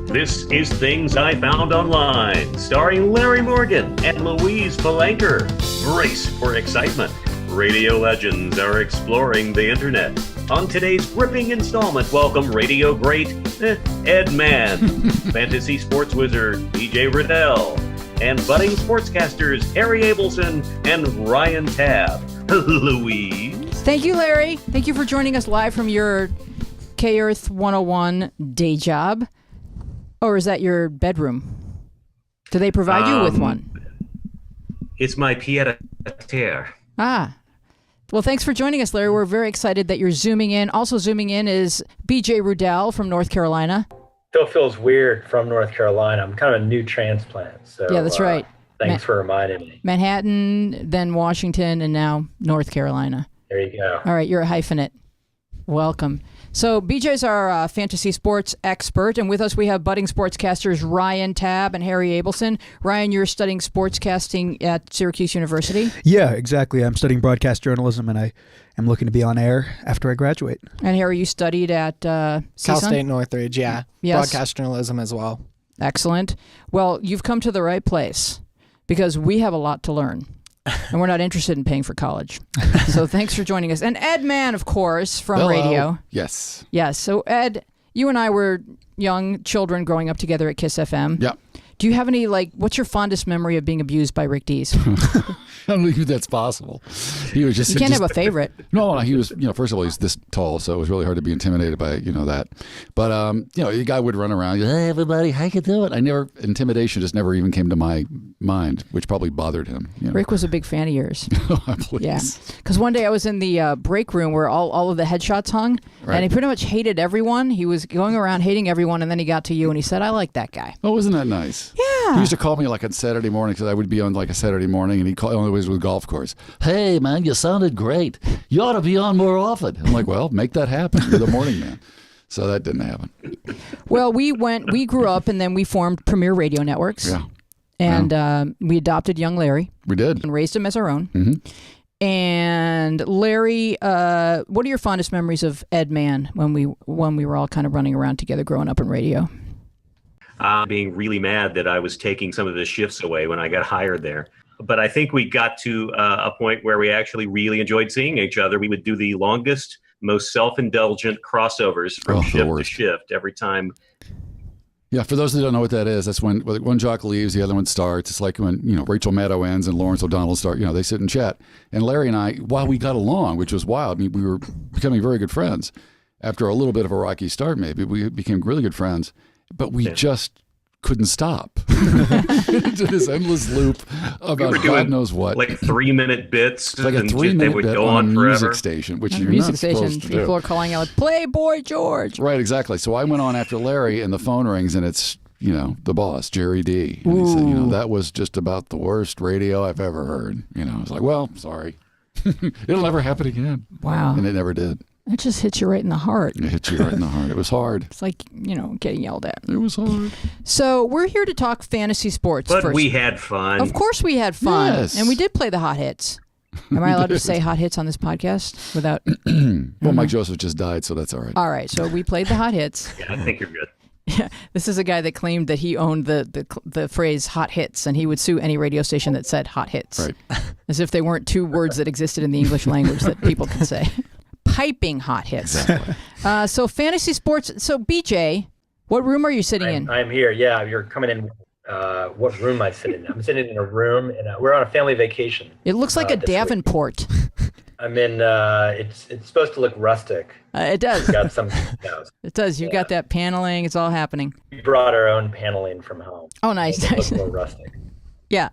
This is Things I Found Online, starring Larry Morgan and Louise Palanker. Brace for excitement. Radio legends are exploring the internet. On today's gripping installment, welcome radio great Ed Mann, fantasy sports wizard B.J. Rudell, and budding sportscasters Harry Abelson and Ryan Tabb. Louise. Thank you, Larry. Thank you for joining us live from your KIIS 101 day job. Or is that your bedroom? Do they provide you with one? It's my pied-à-terre. Ah. Well, thanks for joining us, Larry. We're very excited that you're zooming in. Also zooming in is B.J. Rudell from North Carolina. Still feels weird from North Carolina. I'm kind of a new transplant. So yeah, that's right. Thanks for reminding me. Manhattan, then Washington, and now North Carolina. There you go. All right, you're a hyphenate. Welcome. So BJ's our fantasy sports expert, and with us we have budding sportscasters Ryan Tabb and Harry Abelson. Ryan, you're studying sportscasting at Syracuse University? Yeah, exactly. I'm studying broadcast journalism, and I am looking to be on air after I graduate. And Harry, you studied at Cal State Northridge, yeah. Yes. Broadcast journalism as well. Excellent. Well, you've come to the right place because we have a lot to learn. And we're not interested in paying for college. So thanks for joining us. And Ed Mann, of course, from Hello. radio. Yes. Yes. So Ed, you and I were young children growing up together at KIIS-FM. Yeah. Do you have any, what's your fondest memory of being abused by Rick Dees? I don't think that's possible. He was just... You can't have a favorite. No, he was, first of all, he's this tall, so it was really hard to be intimidated by, that. But, the guy would run around, hey, everybody, how you doing? Intimidation just never even came to my mind, which probably bothered him. Rick was a big fan of yours. Please. Yeah. Because one day I was in the break room where all of the headshots hung, right. And he pretty much hated everyone. He was going around hating everyone, and then he got to you, and he said, I like that guy. Oh, wasn't that nice? Yeah. He used to call me on Saturday morning because I would be on a Saturday morning, and he'd call only with golf course. Hey, man, you sounded great. You ought to be on more often. I'm like, well, make that happen. You're the morning man. So that didn't happen. Well, we grew up, and then we formed Premiere Radio Networks. Yeah. And we adopted young Larry. We did. And raised him as our own. Mm-hmm. And Larry, what are your fondest memories of Ed Mann when we were all kind of running around together growing up in radio? Being really mad that I was taking some of the shifts away when I got hired there. But I think we got to a point where we actually really enjoyed seeing each other. We would do the longest, most self-indulgent crossovers from shift to shift every time. Yeah, for those that don't know what that is, that's when one jock leaves, the other one starts. It's like when Rachel Maddow ends and Lawrence O'Donnell start. They sit and chat. And Larry and I, while we got along, which was wild, we were becoming very good friends. After a little bit of a rocky start, maybe we became really good friends. But we just couldn't stop into this endless loop about God knows what. Like 3-minute bits. It's like a 3-minute bit on a music station, which you're not supposed to do. People are calling out, Playboy George. Right, exactly. So I went on after Larry, and the phone rings, and it's, the boss, Jerry D. And he said, that was just about the worst radio I've ever heard. I was like, well, sorry. It'll never happen again. Wow. And it never did. It just hits you right in the heart. It hits you right in the heart. It was hard. It's like, getting yelled at. It was hard. So we're here to talk fantasy sports But first. we had fun. Of course we had fun. Yes. And we did play the hot hits. Am I allowed to say hot hits on this podcast without... Well, Mike Joseph just died, so that's all right. All right. So we played the hot hits. Yeah, I think you're good. Yeah, this is a guy that claimed that he owned the phrase hot hits, and he would sue any radio station that said hot hits. Right. As if they weren't two words that existed in the English language that people could say. Piping hot hits. Exactly. So fantasy sports. So BJ, what room are you sitting in? I'm here. Yeah, you're coming in. What room am I sitting in? I'm sitting in a room, and we're on a family vacation. It looks like a Davenport. I'm in. It's supposed to look rustic. It does. It's got some. It does. You've got that paneling. It's all happening. We brought our own paneling from home. Oh, nice. It looks a little rustic. Yeah,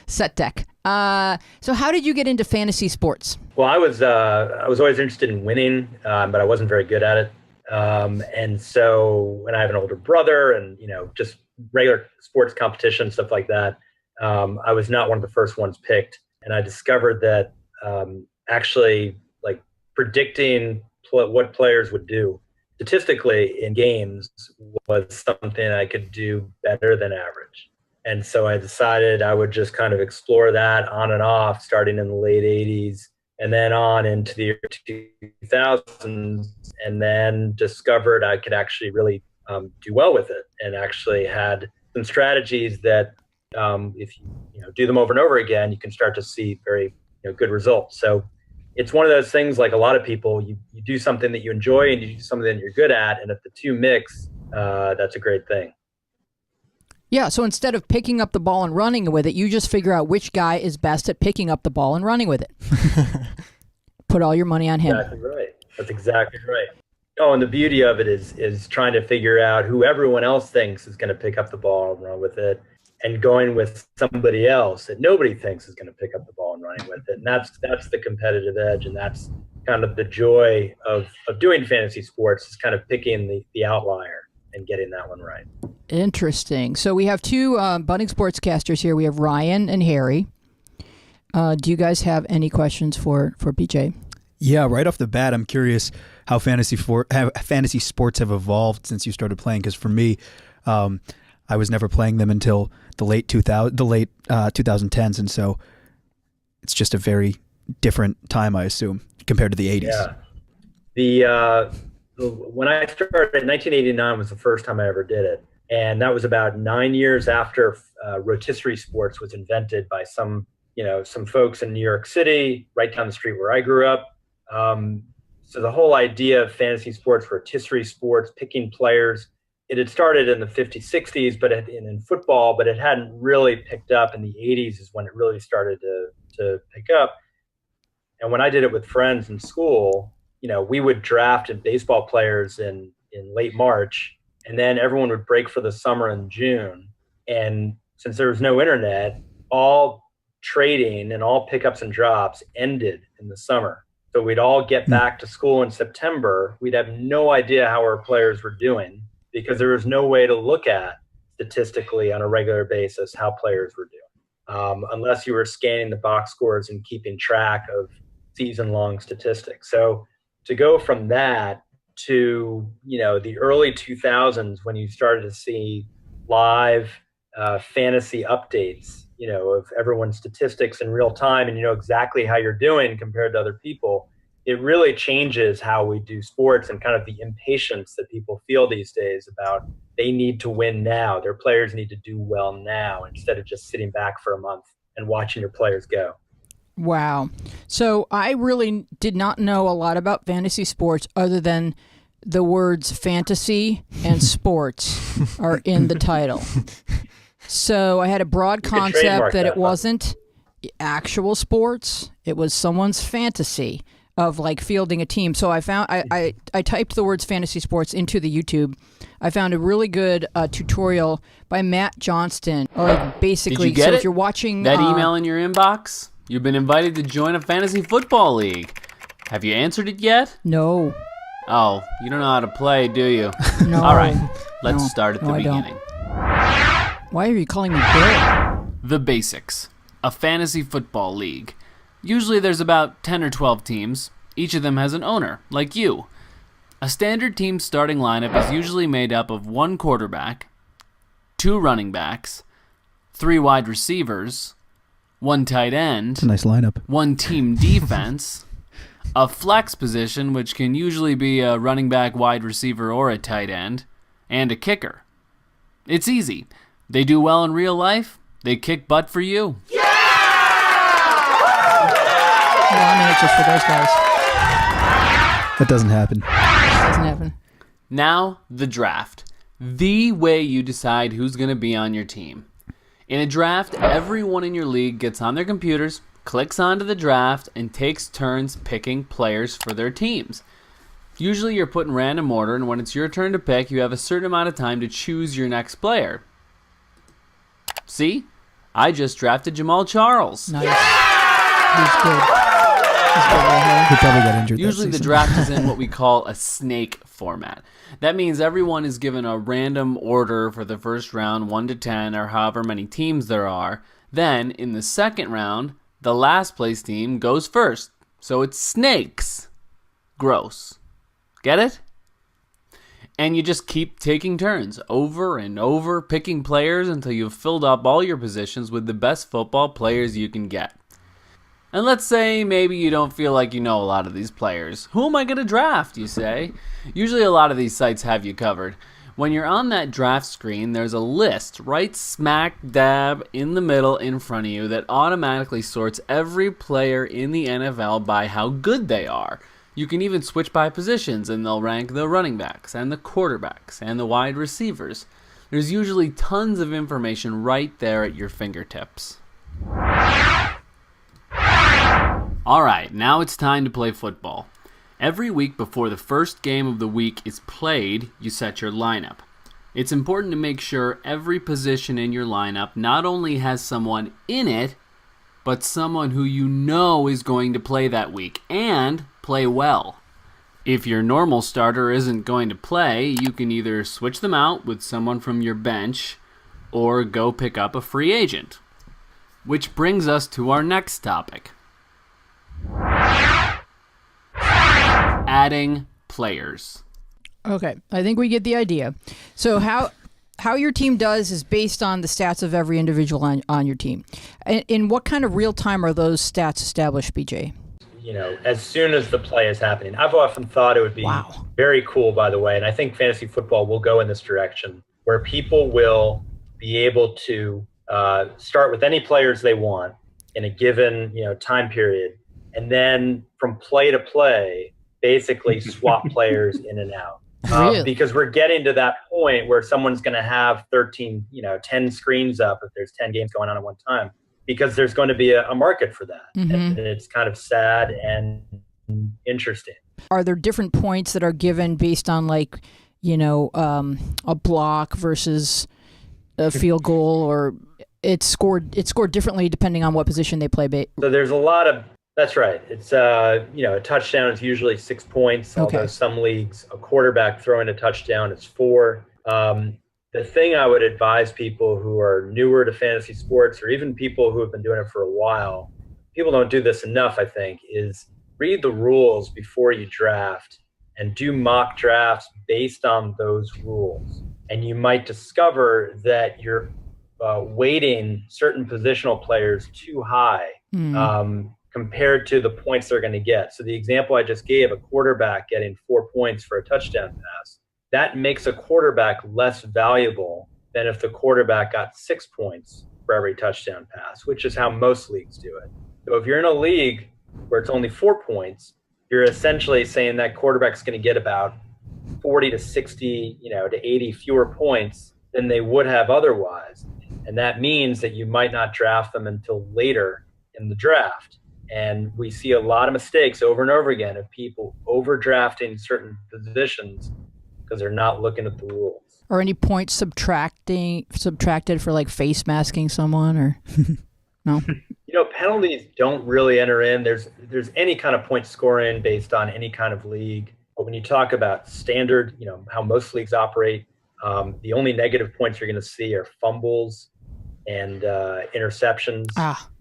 set deck. So how did you get into fantasy sports? Well, I was always interested in winning, but I wasn't very good at it. And so when I have an older brother and, just regular sports competition, stuff like that, I was not one of the first ones picked. And I discovered that actually predicting what players would do statistically in games was something I could do better than average. And so I decided I would just kind of explore that on and off, starting in the late 80s and then on into the year 2000s, and then discovered I could actually really do well with it, and actually had some strategies that if you do them over and over again, you can start to see very good results. So it's one of those things, like a lot of people, you do something that you enjoy and you do something that you're good at, and if the two mix, that's a great thing. Yeah, so instead of picking up the ball and running with it, you just figure out which guy is best at picking up the ball and running with it. Put all your money on him. Exactly right. That's exactly right. Oh, and the beauty of it is trying to figure out who everyone else thinks is going to pick up the ball and run with it, and going with somebody else that nobody thinks is going to pick up the ball and running with it. And that's the competitive edge, and that's kind of the joy of doing fantasy sports, is kind of picking the outlier and getting that one right. Interesting. So we have two budding sportscasters here. We have Ryan and Harry. Do you guys have any questions for BJ? Yeah, right off the bat, I'm curious how fantasy sports have evolved since you started playing. Because for me, I was never playing them until the late 2010s, and so it's just a very different time, I assume, compared to the 80s. Yeah. When I started, 1989 was the first time I ever did it. And that was about 9 years after rotisserie sports was invented by some folks in New York City, right down the street where I grew up. So the whole idea of fantasy sports, rotisserie sports, picking players, it had started in the 50s, 60s, but in football, but it hadn't really picked up. In the 80s is when it really started to pick up. And when I did it with friends in school, we would draft baseball players in late March, and then everyone would break for the summer in June. And since there was no internet, all trading and all pickups and drops ended in the summer. So we'd all get back to school in September. We'd have no idea how our players were doing, because there was no way to look at statistically on a regular basis how players were doing, unless you were scanning the box scores and keeping track of season-long statistics. So to go from that to the early 2000s, when you started to see live fantasy updates, of everyone's statistics in real time, and exactly how you're doing compared to other people, it really changes how we do sports, and kind of the impatience that people feel these days about they need to win now. Their players need to do well now, instead of just sitting back for a month and watching your players go. Wow. So I really did not know a lot about fantasy sports other than the words fantasy and sports are in the title. So I had a broad concept that it wasn't actual sports. It was someone's fantasy of like fielding a team. So I found I typed the words fantasy sports into the YouTube. I found a really good tutorial by Matt Johnston. Basically, Did you get so it? If you're watching that email in your inbox, you've been invited to join a fantasy football league. Have you answered it yet? No. Oh, you don't know how to play, do you? No. All right, let's start at the I don't. beginning. Why are you calling me Bill? The basics. A fantasy football league. Usually there's about 10 or 12 teams. Each of them has an owner, like you. A standard team starting lineup is usually made up of one quarterback, 2 running backs, 3 wide receivers, 1 tight end, It's a nice lineup. 1 team defense, a flex position, which can usually be a running back, wide receiver, or a tight end, and a kicker. It's easy. They do well in real life. They kick butt for you. Well, I mean, it's just for those guys. That doesn't happen. Doesn't happen. Now, the draft. The way you decide who's going to be on your team. In a draft, everyone in your league gets on their computers, clicks onto the draft, and takes turns picking players for their teams. Usually you're put in random order, and when it's your turn to pick, you have a certain amount of time to choose your next player. See? I just drafted Jamal Charles. Nice. He's good. He's good right here. He probably got injured. Usually the draft is in what we call a snake format. That means everyone is given a random order for the first round, 1 to 10, or however many teams there are. Then, in the second round, the last place team goes first. So it's snakes. Gross. Get it? And you just keep taking turns over and over, picking players until you've filled up all your positions with the best football players you can get. And let's say maybe you don't feel like you know a lot of these players. Who am I going to draft, you say? Usually a lot of these sites have you covered. When you're on that draft screen, there's a list right smack dab in the middle in front of you that automatically sorts every player in the NFL by how good they are. You can even switch by positions, and they'll rank the running backs and the quarterbacks and the wide receivers. There's usually tons of information right there at your fingertips. Alright, now it's time to play football. Every week before the first game of the week is played, you set your lineup. It's important to make sure every position in your lineup not only has someone in it, but someone who you know is going to play that week and play well. If your normal starter isn't going to play, you can either switch them out with someone from your bench or go pick up a free agent. Which brings us to our next topic. Adding players. Okay, I think we get the idea. So how your team does is based on the stats of every individual on your team. In what kind of real time are those stats established, BJ? As soon as the play is happening. I've often thought it would be very cool, by the way, and I think fantasy football will go in this direction, where people will be able to start with any players they want in a given time period, and then from play to play, basically swap players in and out. Really? Because we're getting to that point where someone's going to have 10 screens up if there's 10 games going on at one time, because there's going to be a market for that. Mm-hmm. And it's kind of sad and interesting. Are there different points that are given based on a block versus a field goal, or it's scored differently depending on what position they play? So there's a lot of, that's right. It's, a touchdown is usually 6 points, although some leagues, a quarterback throwing a touchdown is 4. The thing I would advise people who are newer to fantasy sports, or even people who have been doing it for a while, people don't do this enough, I think, is read the rules before you draft and do mock drafts based on those rules. And you might discover that you're weighting certain positional players too high. Compared to the points they're going to get. So the example I just gave, a quarterback getting 4 points for a touchdown pass, that makes a quarterback less valuable than if the quarterback got 6 points for every touchdown pass, which is how most leagues do it. So if you're in a league where it's only 4 points, you're essentially saying that quarterback's going to get about 40 to 60, to 80 fewer points than they would have otherwise. And that means that you might not draft them until later in the draft. And we see a lot of mistakes over and over again of people overdrafting certain positions because they're not looking at the rules. Or any points subtracted for face masking someone, or no? Penalties don't really enter in. There's any kind of point scoring based on any kind of league. But when you talk about standard, how most leagues operate, the only negative points you're going to see are fumbles and interceptions,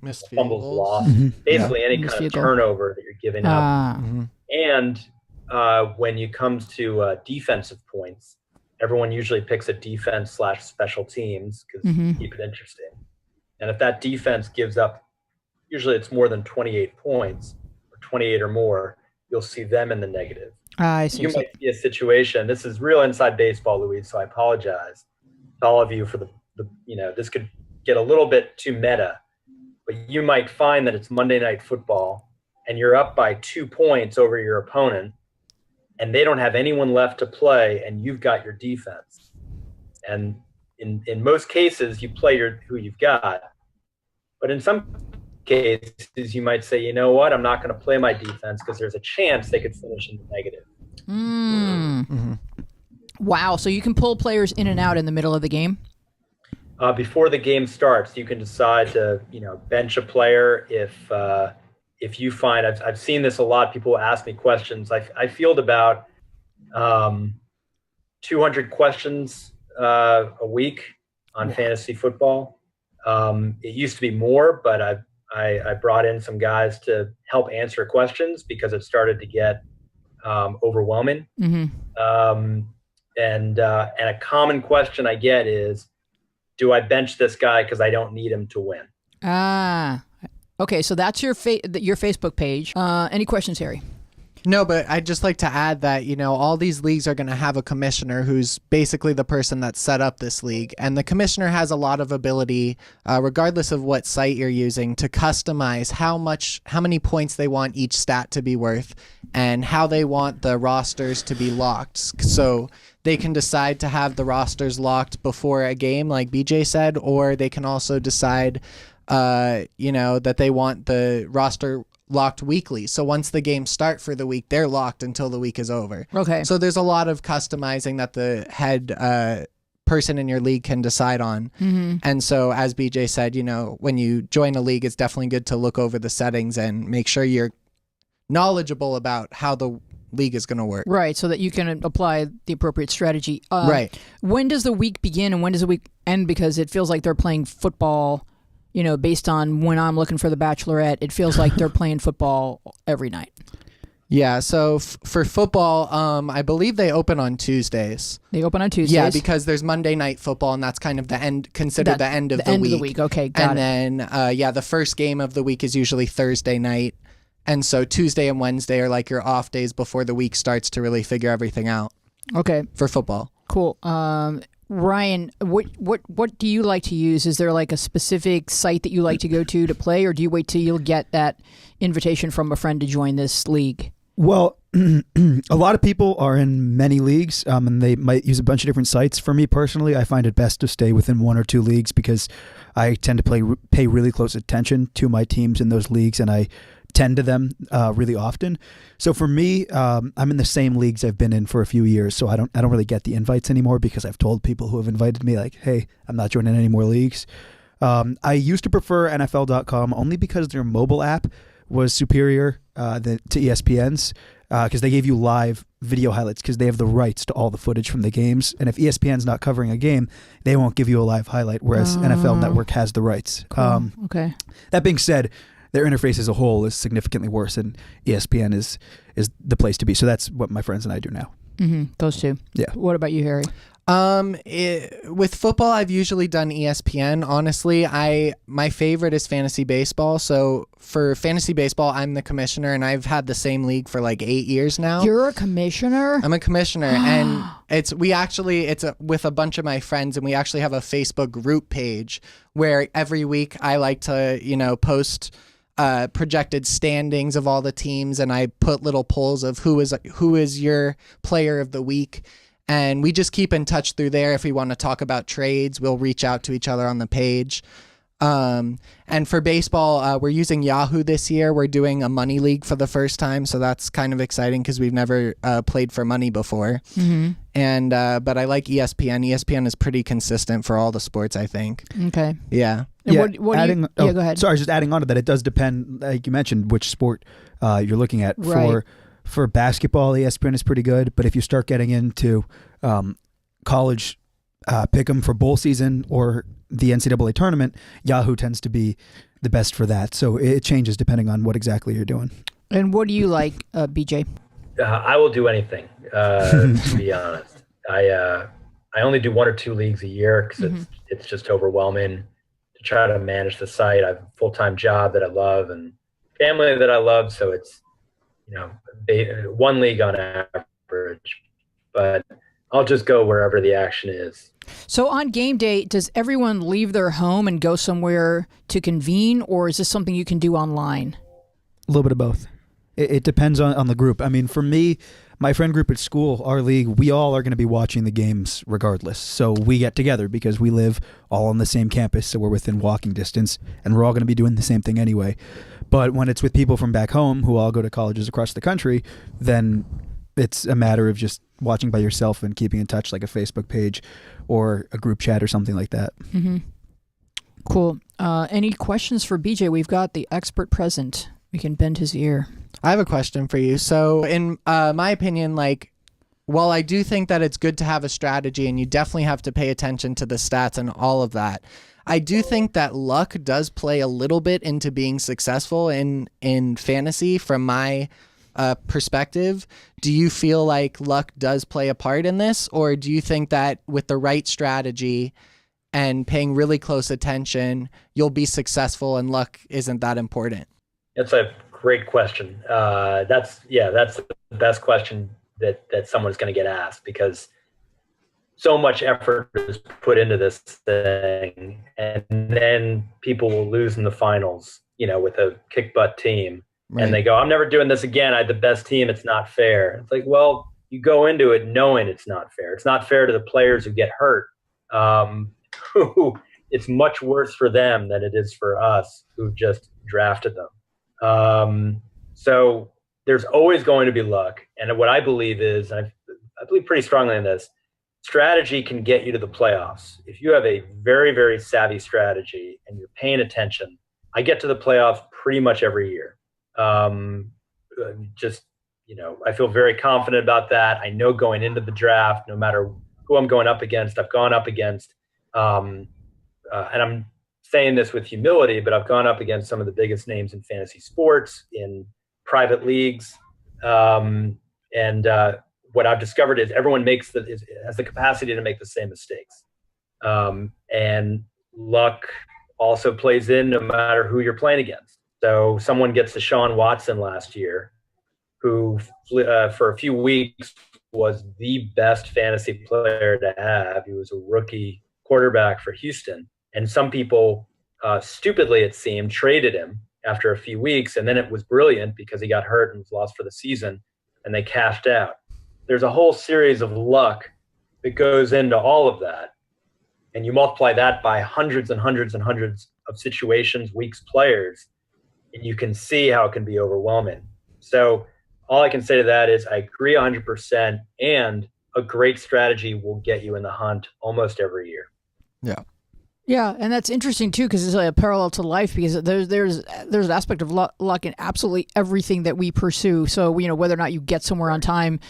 missed fumbles goals. lost, basically any Missed kind of field goal. turnover that you're giving up. And when you come to defensive points, everyone usually picks a defense/special teams because keep it interesting. And if that defense gives up, usually it's more than 28 points or 28 or more, you'll see them in the negative. I see. You might see a situation. This is real inside baseball, Louise, so I apologize to all of you for the this could get a little bit too meta, but you might find that it's Monday Night Football and you're up by 2 points over your opponent and they don't have anyone left to play and you've got your defense. And in most cases, you play who you've got. But in some cases, you might say, you know what, I'm not going to play my defense because there's a chance they could finish in the negative. Wow, so you can pull players in and out in the middle of the game? Before the game starts, you can decide to, bench a player if you find. I've seen this a lot. People ask me questions. I field about 200 questions a week on fantasy football. It used to be more, but I brought in some guys to help answer questions because it started to get overwhelming. And a common question I get is, do I bench this guy because I don't need him to win? Okay, so that's your Facebook page. Any questions, Harry? No, but I'd just like to add that, all these leagues are going to have a commissioner who's basically the person that set up this league. And the commissioner has a lot of ability, regardless of what site you're using, to customize how many points they want each stat to be worth and how they want the rosters to be locked. So they can decide to have the rosters locked before a game, like BJ said, or they can also decide, that they want the roster locked weekly. So once the games start for the week, they're locked until the week is over. Okay. So there's a lot of customizing that the head person in your league can decide on. Mm-hmm. And so as BJ said, when you join a league, it's definitely good to look over the settings and make sure you're knowledgeable about how the league is going to work. Right, so that you can apply the appropriate strategy. Right. When does the week begin and when does the week end? Because it feels like they're playing football, based on when I'm looking for The Bachelorette, it feels like they're playing football every night. Yeah, so for football, I believe they open on Tuesdays. They open on Tuesdays? Yeah, because there's Monday Night Football, and that's kind of the end of the end of the week. The end of the week, okay, got it. And then, the first game of the week is usually Thursday night. And so Tuesday and Wednesday are like your off days before the week starts to really figure everything out. Okay. For football. Cool. Ryan, what do you like to use? Is there like a specific site that you like to go to play, or do you wait till you'll get that invitation from a friend to join this league? Well, a lot of people are in many leagues, and they might use a bunch of different sites. For me personally, I find it best to stay within one or two leagues because I tend to pay really close attention to my teams in those leagues, and I tend to them really often. So for me, I'm in the same leagues I've been in for a few years, so I don't really get the invites anymore because I've told people who have invited me, like, hey, I'm not joining any more leagues. I used to prefer NFL.com only because their mobile app was superior to ESPN's because they gave you live video highlights because they have the rights to all the footage from the games. And if ESPN's not covering a game, they won't give you a live highlight, whereas NFL Network has the rights. Cool. Okay. That being said, their interface as a whole is significantly worse, and ESPN is the place to be. So that's what my friends and I do now. Mm-hmm. Those two. Yeah. What about you, Harry? With football, I've usually done ESPN. Honestly, my favorite is fantasy baseball. So for fantasy baseball, I'm the commissioner, and I've had the same league for like 8 years now. You're a commissioner? I'm a commissioner, and it's with a bunch of my friends, and we actually have a Facebook group page where every week I like to post projected standings of all the teams, and I put little polls of who is your player of the week. And we just keep in touch through there. If we want to talk about trades, we'll reach out to each other on the page. And for baseball, we're using Yahoo this year. We're doing a money league for the first time, so that's kind of exciting because we've never played for money before. Mm-hmm. And but I like ESPN. ESPN is pretty consistent for all the sports, I think. Okay. Yeah. And go ahead. Sorry, just adding on to that, it does depend, like you mentioned, which sport you're looking at. Right. For basketball, ESPN is pretty good, but if you start getting into college pick'em for bowl season or the NCAA tournament, Yahoo tends to be the best for that. So it changes depending on what exactly you're doing. And what do you like, BJ? I will do anything, to be honest. I only do 1 or 2 leagues a year because it's just overwhelming to try to manage the site. I have a full-time job that I love and family that I love, so it's one league on average, but I'll just go wherever the action is. So on game day, does everyone leave their home and go somewhere to convene, or is this something you can do online? A little bit of both. It depends on the group. I mean, for me, my friend group at school, our league, we all are going to be watching the games regardless. So we get together because we live all on the same campus, so we're within walking distance, and we're all going to be doing the same thing anyway. But when it's with people from back home who all go to colleges across the country, then it's a matter of just watching by yourself and keeping in touch, like a Facebook page or a group chat or something like that. Mm-hmm. Cool. Any questions for BJ? We've got the expert present. We can bend his ear. I have a question for you. So in my opinion, while I do think that it's good to have a strategy and you definitely have to pay attention to the stats and all of that, I do think that luck does play a little bit into being successful in fantasy from my perspective. Do you feel like luck does play a part in this, or do you think that with the right strategy and paying really close attention, you'll be successful and luck isn't that important? It's a great question. That's the best question that someone's going to get asked, because so much effort is put into this thing, and then people will lose in the finals, with a kick butt team. Right. And they go, I'm never doing this again. I had the best team. It's not fair. It's like, well, you go into it knowing it's not fair. It's not fair to the players who get hurt. It's much worse for them than it is for us who just drafted them. So there's always going to be luck. And what I believe is, and I believe pretty strongly in this, strategy can get you to the playoffs. If you have a very, very savvy strategy and you're paying attention, I get to the playoffs pretty much every year. I feel very confident about that. I know going into the draft, no matter who I'm going up against, I've gone up against, and I'm saying this with humility, but I've gone up against some of the biggest names in fantasy sports, in private leagues. What I've discovered is everyone has the capacity to make the same mistakes. And luck also plays in no matter who you're playing against. So someone gets Deshaun Watson last year, who for a few weeks was the best fantasy player to have. He was a rookie quarterback for Houston. And some people, stupidly it seemed, traded him after a few weeks. And then it was brilliant because he got hurt and was lost for the season, and they cashed out. There's a whole series of luck that goes into all of that. And you multiply that by hundreds and hundreds and hundreds of situations, weeks, players, and you can see how it can be overwhelming. So all I can say to that is I agree 100%, and a great strategy will get you in the hunt almost every year. Yeah. Yeah, and that's interesting too, because it's like a parallel to life, because there's an aspect of luck in absolutely everything that we pursue. So whether or not you get somewhere on time,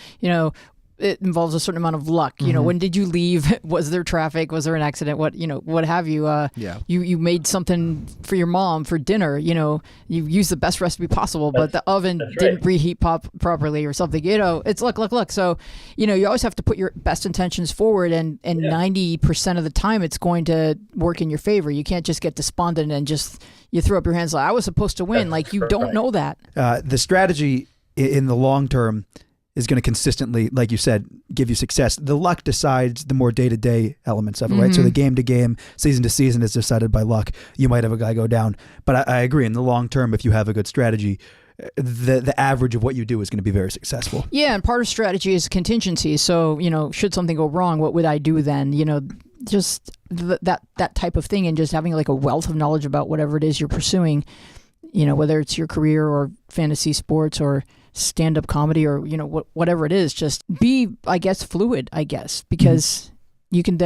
it involves a certain amount of luck. When did you leave? Was there traffic? Was there an accident? What have you? You made something for your mom for dinner. You used the best recipe possible, but the oven didn't reheat properly or something. It's luck. So, you always have to put your best intentions forward, and 90% of the time it's going to work in your favor. You can't just get despondent and just you throw up your hands like I was supposed to win. Like you don't know that. The strategy in the long term is going to consistently, like you said, give you success. The luck decides the more day-to-day elements of it, right? So the game-to-game, season-to-season is decided by luck. You might have a guy go down. But I agree, in the long term, if you have a good strategy, the average of what you do is going to be very successful. Yeah, and part of strategy is contingency. So, should something go wrong, what would I do then? Just that type of thing, and just having like a wealth of knowledge about whatever it is you're pursuing, whether it's your career or fantasy sports or stand-up comedy or whatever it is, just be fluid, because you can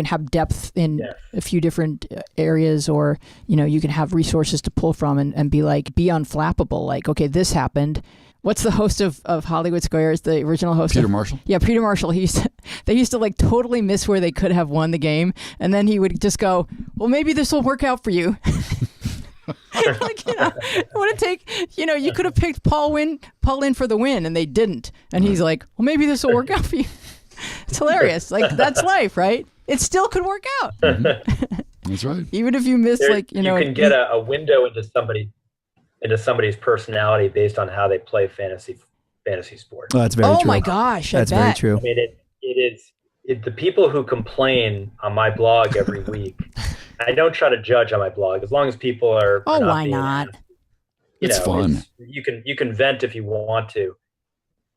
have depth in a few different areas, or you can have resources to pull from and be unflappable, like, okay, this happened. What's the host of Hollywood Squares, the original host? Peter Marshall. Yeah, Peter Marshall. They used to like totally miss where they could have won the game, and then he would just go, well, maybe this will work out for you. Would it take, you could have picked Paul in for the win, and they didn't. And he's like, well, maybe this will work out for you. It's hilarious. Like, that's life, right? It still could work out. That's right. Even if you miss, you can get a window into somebody's personality based on how they play fantasy sports. Oh, that's very true. Oh my gosh, that's very true. I mean, it is the people who complain on my blog every week. I don't try to judge on my blog, as long as people are. Oh, why not? It's fun. You can vent if you want to,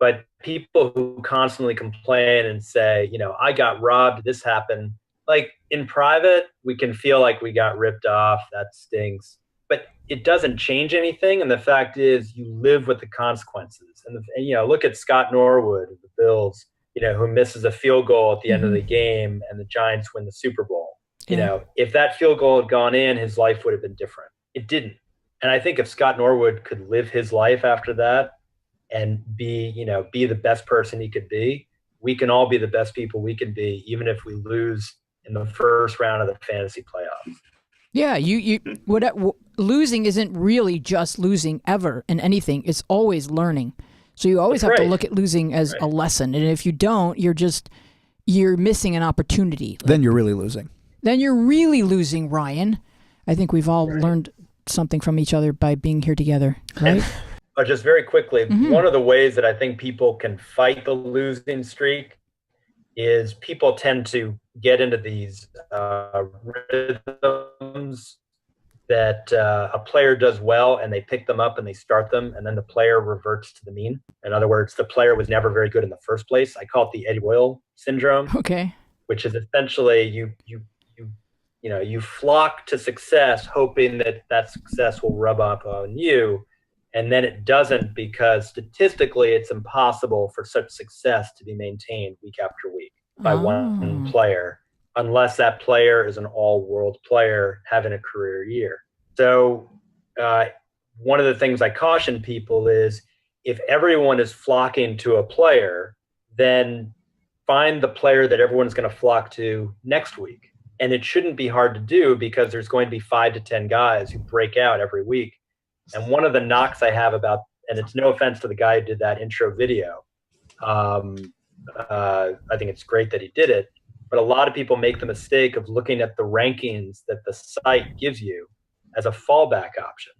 but people who constantly complain and say, I got robbed, this happened. Like in private, we can feel like we got ripped off. That stinks, but it doesn't change anything. And the fact is, you live with the consequences. And look at Scott Norwood of the Bills, who misses a field goal at the end of the game, and the Giants win the Super Bowl. If that field goal had gone in, his life would have been different. It didn't. And I think if Scott Norwood could live his life after that and be the best person he could be, we can all be the best people we can be, even if we lose in the first round of the fantasy playoffs. Yeah, losing isn't really just losing ever in anything. It's always learning. So you always have to look at losing as a lesson. And if you don't, you're missing an opportunity. Then you're really losing. Then you're really losing, Ryan. I think we've all learned something from each other by being here together, right? Just very quickly, one of the ways that I think people can fight the losing streak is people tend to get into these rhythms that a player does well and they pick them up and they start them, and then the player reverts to the mean. In other words, the player was never very good in the first place. I call it the Eddie Mann syndrome. Okay. Which is essentially you flock to success hoping that success will rub off on you, and then it doesn't, because statistically it's impossible for such success to be maintained week after week by one player, unless that player is an all-world player having a career year. So one of the things I caution people is, if everyone is flocking to a player, then find the player that everyone's going to flock to next week. And it shouldn't be hard to do, because there's going to be 5 to 10 guys who break out every week. And one of the knocks I have about, and it's no offense to the guy who did that intro video, I think it's great that he did it, but a lot of people make the mistake of looking at the rankings that the site gives you as a fallback option.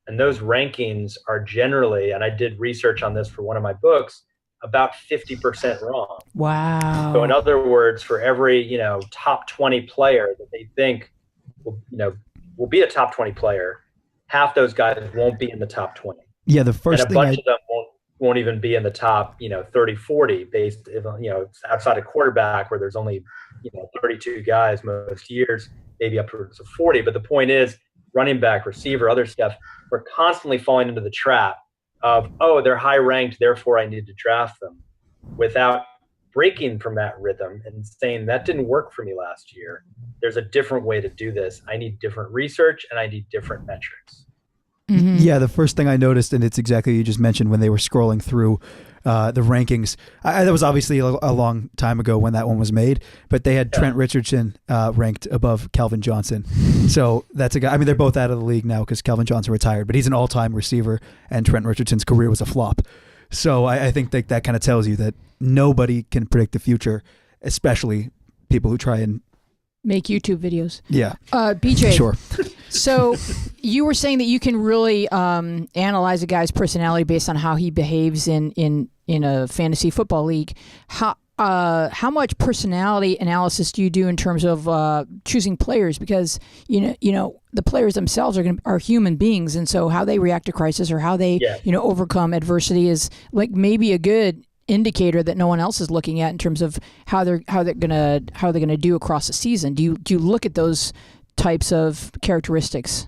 And those rankings are generally, and I did research on this for one of my books, about 50% wrong. Wow. So in other words, for every, top 20 player that they think will be a top 20 player, half those guys won't be in the top 20. Yeah, the first and a bunch of them won't even be in the top, 30, 40 based, outside of quarterback, where there's only, 32 guys most years, maybe upwards of 40. But the point is, running back, receiver, other stuff, we're constantly falling into the trap of, they're high ranked, therefore I need to draft them, without breaking from that rhythm and saying that didn't work for me last year. There's a different way to do this. I need different research and I need different metrics. Mm-hmm. Yeah, the first thing I noticed, and it's exactly what you just mentioned, when they were scrolling through the rankings, that was obviously a long time ago when that one was made, but they had Trent Richardson ranked above Calvin Johnson. So that's a guy, I mean, they're both out of the league now because Calvin Johnson retired, but he's an all-time receiver, and Trent Richardson's career was a flop. So I think that kind of tells you that nobody can predict the future, especially people who try and make YouTube videos. Yeah. BJ. Sure. So you were saying that you can really analyze a guy's personality based on how he behaves in a fantasy football league. How much personality analysis do you do in terms of choosing players? Because the players themselves are human beings, and so how they react to crisis or how they overcome adversity is like maybe a good indicator that no one else is looking at in terms of how they're gonna do across the season. Do you look at those types of characteristics?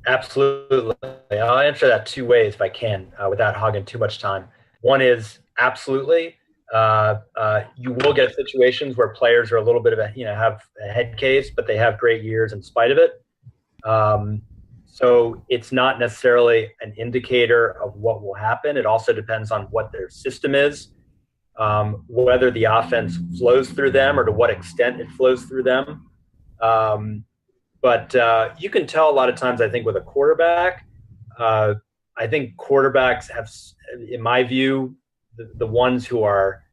Absolutely. I'll answer that two ways if I can, without hogging too much time. One is absolutely. You will get situations where players are a little bit of have a head case, but they have great years in spite of it. So it's not necessarily an indicator of what will happen. It also depends on what their system is, whether the offense flows through them or to what extent it flows through them. But you can tell a lot of times, I think, with a quarterback. I think quarterbacks have, in my view, the ones who are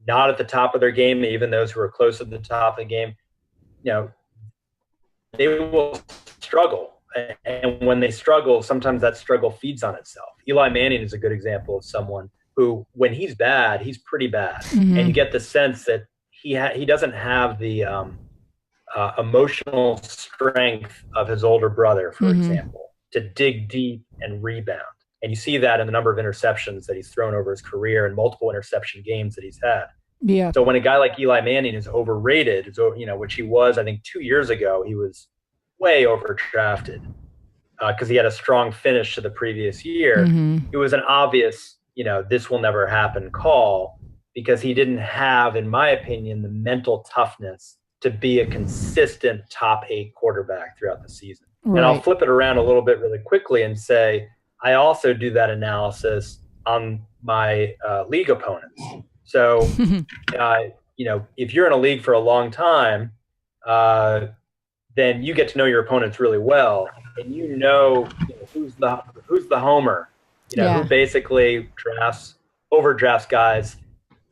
not at the top of their game, even those who are close to the top of the game, they will struggle. And when they struggle, sometimes that struggle feeds on itself. Eli Manning is a good example of someone who, when he's bad, he's pretty bad. Mm-hmm. And you get the sense that he doesn't have the emotional strength of his older brother, for example, to dig deep and rebound. And you see that in the number of interceptions that he's thrown over his career and multiple interception games that he's had. Yeah. So when a guy like Eli Manning is overrated, which he was, I think 2 years ago, he was way overdrafted because he had a strong finish to the previous year. Mm-hmm. It was an obvious, this will never happen call, because he didn't have, in my opinion, the mental toughness to be a consistent top 8 quarterback throughout the season. Right. And I'll flip it around a little bit really quickly and say, I also do that analysis on my league opponents. So, if you're in a league for a long time, then you get to know your opponents really well, and who's the homer, who basically overdrafts guys,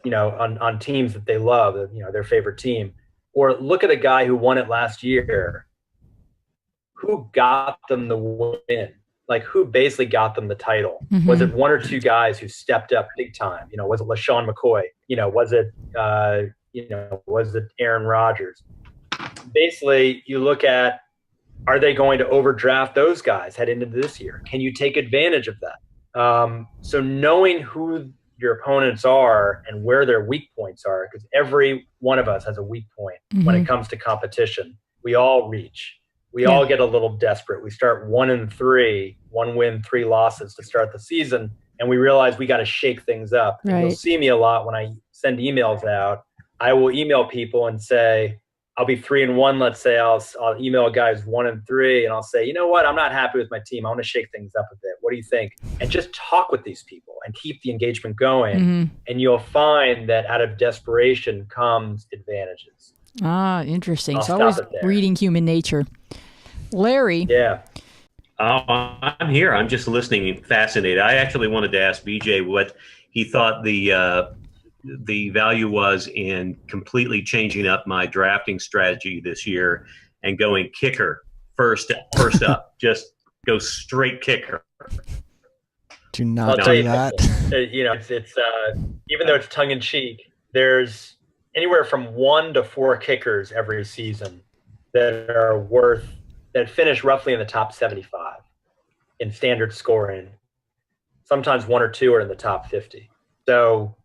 on teams that they love, their favorite team. Or look at a guy who won it last year. who got them the win? Like, who basically got them the title? Was it one or two guys who stepped up big time? You know, was it LaShawn McCoy? You know, was it Aaron Rodgers? Basically, you look at, are they going to overdraft those guys heading into this year? Can you take advantage of that? So knowing who your opponents are and where their weak points are, because every one of us has a weak point when it comes to competition. We all reach. We all get a little desperate. We start 1-3, 1 win, 3 losses to start the season, and we realize we got to shake things up. Right. You'll see me a lot when I send emails out. I will email people and say, I'll be 3-1. Let's say I'll email guys 1-3, and I'll say, you know what? I'm not happy with my team. I want to shake things up a bit. What do you think? And just talk with these people and keep the engagement going. And you'll find that out of desperation comes advantages. Ah, interesting. I'll It's always stop it there. reading human nature. Larry. Yeah. I'm here. I'm just listening, fascinated. I actually wanted to ask BJ what he thought the value was in completely changing up my drafting strategy this year and going kicker first up. Just go straight kicker. Do not I'll tell do you, that. you know, it's even though it's tongue in cheek, there's anywhere from 1 to 4 kickers every season that finish roughly in the top 75 in standard scoring. Sometimes 1 or 2 are in the top 50. So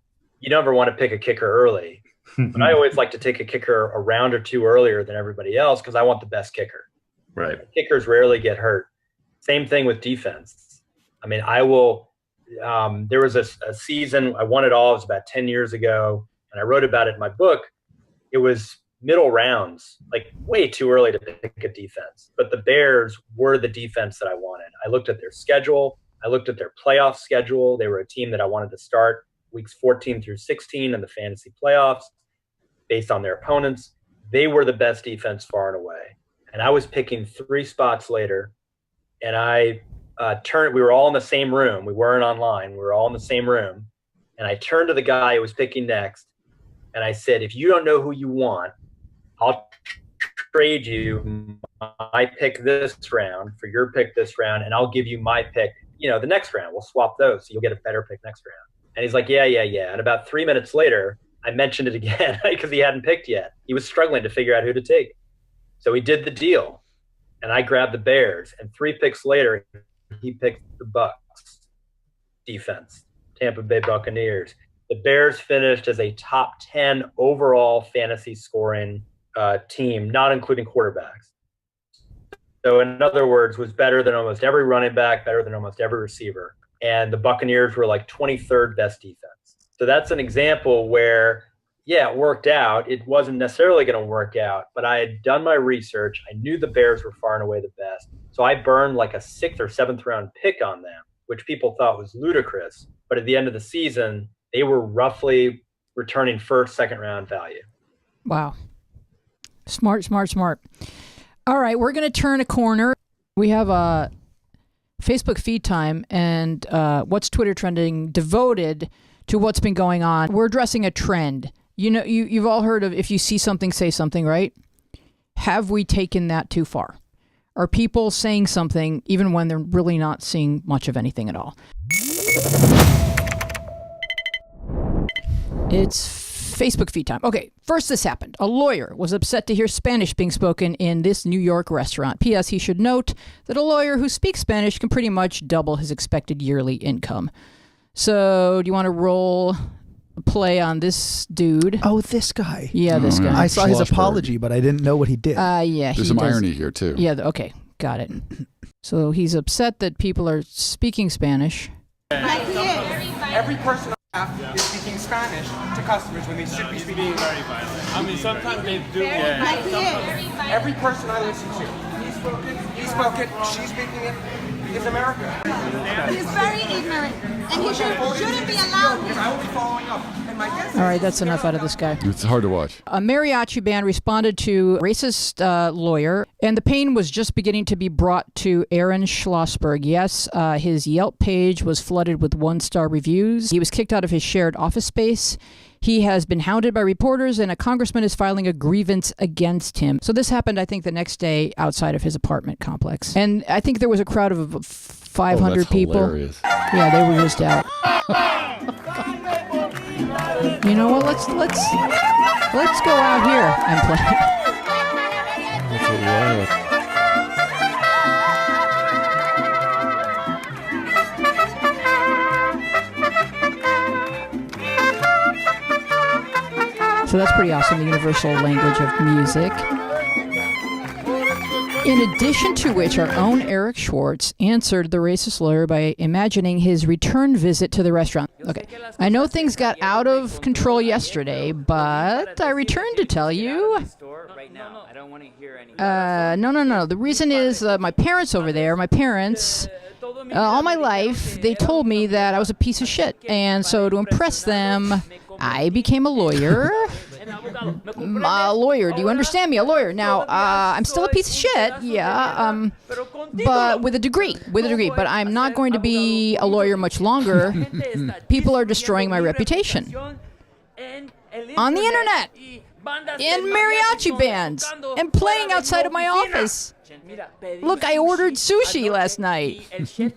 you never want to pick a kicker early. But I always like to take a kicker a round or 2 earlier than everybody else because I want the best kicker. Right. Kickers rarely get hurt. Same thing with defense. I mean, I will there was a season, I won it all. It was about 10 years ago, and I wrote about it in my book. It was middle rounds, like way too early to pick a defense. But the Bears were the defense that I wanted. I looked at their schedule. I looked at their playoff schedule. They were a team that I wanted to start weeks 14 through 16 in the fantasy playoffs based on their opponents. They were the best defense far and away. And I was picking 3 spots later, and I we were all in the same room. We weren't online. We were all in the same room. And I turned to the guy who was picking next, and I said, if you don't know who you want, I'll trade you my pick this round for your pick this round, and I'll give you my pick, the next round. We'll swap those, so you'll get a better pick next round. And he's like, yeah. And about 3 minutes later, I mentioned it again because he hadn't picked yet. He was struggling to figure out who to take. So he did the deal, and I grabbed the Bears. And 3 picks later, he picked the Bucs defense, Tampa Bay Buccaneers. The Bears finished as a top 10 overall fantasy scoring team, not including quarterbacks. So in other words, was better than almost every running back, better than almost every receiver. And the Buccaneers were like 23rd best defense. So that's an example where, it worked out. It wasn't necessarily going to work out, but I had done my research. I knew the Bears were far and away the best. So I burned like a 6th or 7th round pick on them, which people thought was ludicrous. But at the end of the season, they were roughly returning 1st, 2nd round value. Wow. Smart. All right, we're going to turn a corner. We have a Facebook feed time and what's Twitter trending devoted to what's been going on. We're addressing a trend. You've all heard of if you see something, say something, right? Have we taken that too far? Are people saying something even when they're really not seeing much of anything at all? It's Facebook feed time. Okay, first this happened. A lawyer was upset to hear Spanish being spoken in this New York restaurant. P.S. He should note that a lawyer who speaks Spanish can pretty much double his expected yearly income. So, do you want to roll a play on this dude? Oh, this guy. Yeah, this guy. I saw his Schlossberg. apology, but I didn't know what he did. Yeah, There's some irony here, too. Yeah, okay, got it. So he's upset that people are speaking Spanish. Every person I have is speaking Spanish to customers when they should be speaking very violent. I mean, sometimes they do. Every person I listen to, he's spoken, she's speaking it, is America. He's very ignorant, and he shouldn't be allowed. Because I will be following up. And my guess All right, that's enough out of this guy. It's hard to watch. A mariachi band responded to a racist lawyer, and the pain was just beginning to be brought to Aaron Schlossberg. Yes, his Yelp page was flooded with 1-star reviews. He was kicked out of his shared office space. He has been hounded by reporters, and a congressman is filing a grievance against him. So this happened, I think, the next day outside of his apartment complex. And I think there was a crowd of 500 people. Hilarious. Yeah, they were just out. You know what? Let's go out here and play. That's hilarious. So that's pretty awesome, the universal language of music. In addition to which, our own Eric Schwartz answered the racist lawyer by imagining his return visit to the restaurant. Okay, I know things got out of control yesterday, but I returned to tell you. No. The reason is my parents over there, all my life, they told me that I was a piece of shit. And so to impress them, I became a lawyer. A lawyer, do you understand me? A lawyer. Now, I'm still a piece of shit, yeah, but with a degree. But I'm not going to be a lawyer much longer. People are destroying my reputation. On the internet, in mariachi bands, and playing outside of my office. Look, I ordered sushi last night,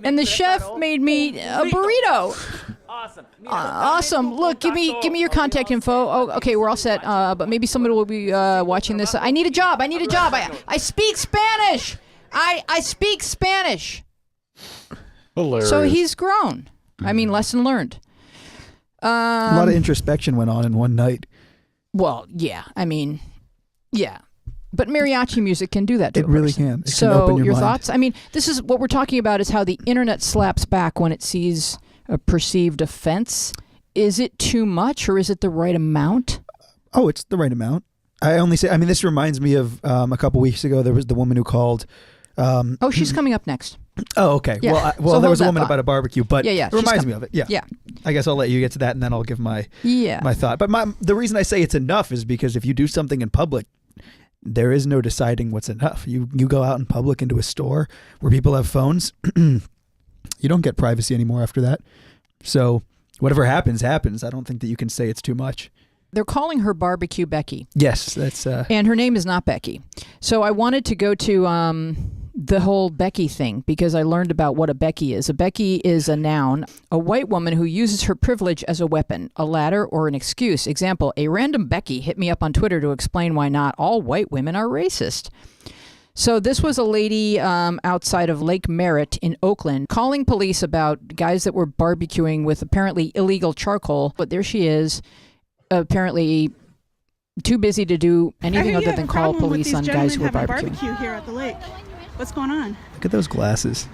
and the chef made me a burrito. Awesome. Look, give me your contact info. Oh, okay, we're all set. But maybe somebody will be watching this. I need a job. I speak Spanish. I speak Spanish. Hilarious. So he's grown. I mean, lesson learned. A lot of introspection went on in one night. Well, yeah. I mean, yeah. But mariachi music can do that to It really can. It can open your your mind. thoughts? I mean, this is what we're talking about, is how the internet slaps back when it sees a perceived offense. Is it too much, or is it the right amount? Oh, it's the right amount. This reminds me of a couple weeks ago, there was the woman who called. She's coming up next. Oh, okay. Yeah. Well, So there was a hold that woman thought. about a barbecue, but Yeah, it reminds me of it. Yeah. Yeah. I guess I'll let you get to that, and then I'll give my Yeah. thought. But the reason I say it's enough is because if you do something in public, there is no deciding what's enough. You go out in public into a store where people have phones, you don't get privacy anymore after that. So whatever happens. I don't think that you can say it's too much. They're calling her BBQ Becky. Yes, that's. And her name is not Becky. So I wanted to go to the whole Becky thing, because I learned about what a Becky is. A Becky is a noun, a white woman who uses her privilege as a weapon, a ladder, or an excuse. Example, a random Becky hit me up on Twitter to explain why not all white women are racist. So this was a lady outside of Lake Merritt in Oakland calling police about guys that were barbecuing with apparently illegal charcoal. But there she is, apparently too busy to do anything other than call police on guys who were barbecuing. Barbecue here at the lake. What's going on? Look at those glasses.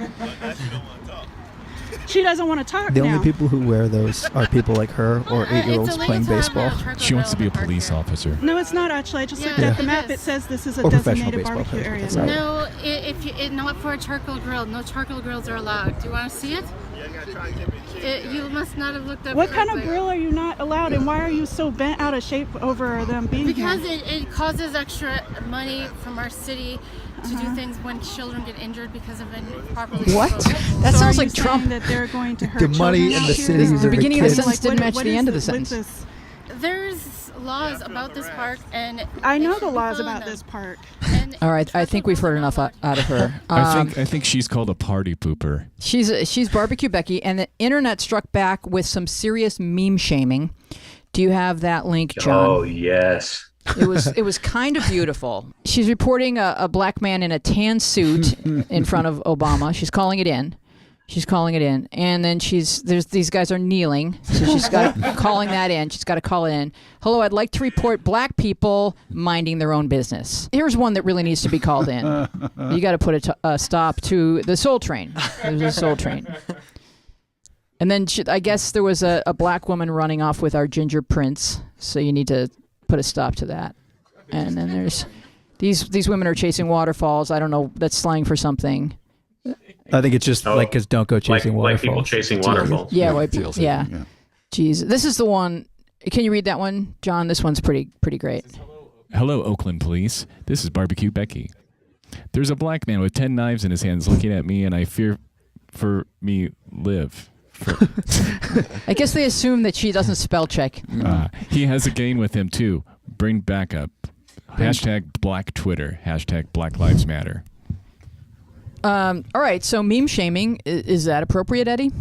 She doesn't want to talk The now. only people who wear those are people like her or 8-year-olds playing baseball. She wants to be a police officer. No, it's not actually. I just looked Yeah. at the map. It says this is a Or professional designated baseball barbecue players, area. but that's No, not for a charcoal grill. No charcoal grills are allowed. Do you want to see it? You must not have looked up. What kind of correctly. grill are you not allowed, and why are you so bent out of shape over them being Because here? it causes extra money from our city to do things when children get injured because of improperly. What? disposed. That So sounds are like you saying Trump. that they're going to hurt The money children in the out here? cities The are the beginning of the kids. sentence didn't match what the is end of the what's sentence. this? There's laws about this park, and I they know the should be laws following about them. this park. And All right, I think we've heard enough out of her. I think she's called a party pooper. She's Barbecue Becky, and the internet struck back with some serious meme shaming. Do you have that link, John? Oh, yes. It was kind of beautiful. She's reporting a black man in a tan suit in front of Obama. She's calling it in. And then there's these guys are kneeling. So she's calling that in. She's got to call it in. Hello, I'd like to report black people minding their own business. Here's one that really needs to be called in. You got to put a stop to the Soul Train. There's a Soul Train. And then I guess there was a black woman running off with our ginger prince. So you need to put a stop to that. And then there's these women are chasing waterfalls. I don't know. That's slang for something. I think it's just because don't go chasing like waterfalls. people chasing waterfalls. Yeah, white TLC, people. Yeah. Jeez, this is the one. Can you read that one, John? This one's pretty great. Hello, Oakland police. This is Barbecue Becky. There's a black man with 10 knives in his hands looking at me, and I fear for me live. I guess they assume that she doesn't spell check. He has a game with him, too. Bring back up. Hashtag Black Twitter. Hashtag Black Lives Matter. All right, so meme shaming, is that appropriate, Eddie?